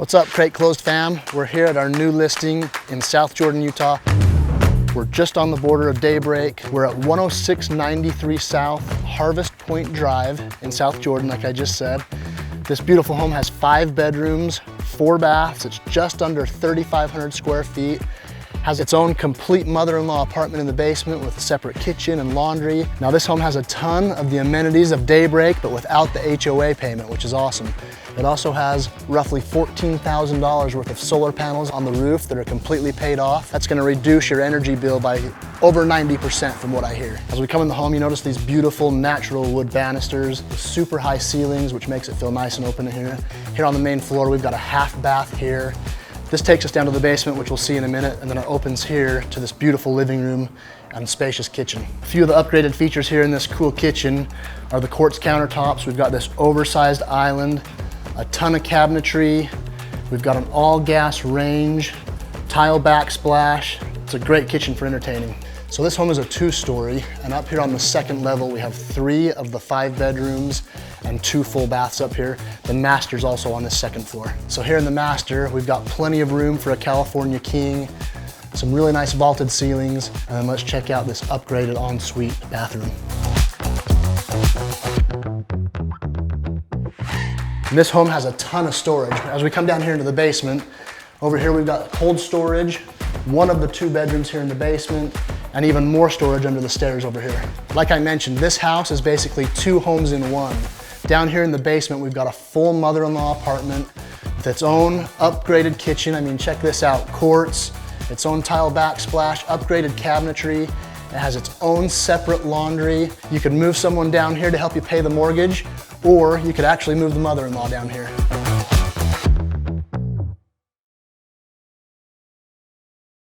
What's up, Crayk Closed fam? We're here at our new listing in South Jordan, Utah. We're just on the border of Daybreak. We're at 10693 South Harvest Point Drive in South Jordan, like I just said. This beautiful home has 5 bedrooms, 4 baths. It's just under 3,500 square feet. Has its own complete mother-in-law apartment in the basement with a separate kitchen and laundry. Now this home has a ton of the amenities of Daybreak, but without the HOA payment, which is awesome. It also has roughly $14,000 worth of solar panels on the roof that are completely paid off. That's gonna reduce your energy bill by over 90% from what I hear. As we come in the home, you notice these beautiful natural wood banisters, super high ceilings, which makes it feel nice and open in here. Here on the main floor, we've got a half bath here. This takes us down to the basement, which we'll see in a minute, and then it opens here to this beautiful living room and spacious kitchen. A few of the upgraded features here in this cool kitchen are the quartz countertops. We've got this oversized island, a ton of cabinetry. We've got an all-gas range, tile backsplash. It's a great kitchen for entertaining. So this home is a 2-story, and up here on the second level, we have 3 of the 5 bedrooms and 2 full baths up here. The master's also on this second floor. So here in the master, we've got plenty of room for a California king, some really nice vaulted ceilings, and then let's check out this upgraded ensuite bathroom. And this home has a ton of storage. As we come down here into the basement, over here we've got cold storage, 1 of the 2 bedrooms here in the basement, and even more storage under the stairs over here. Like I mentioned, this house is basically 2 homes in 1. Down here in the basement, we've got a full mother-in-law apartment with its own upgraded kitchen. I mean, check this out, quartz, its own tile backsplash, upgraded cabinetry. It has its own separate laundry. You could move someone down here to help you pay the mortgage, or you could actually move the mother-in-law down here.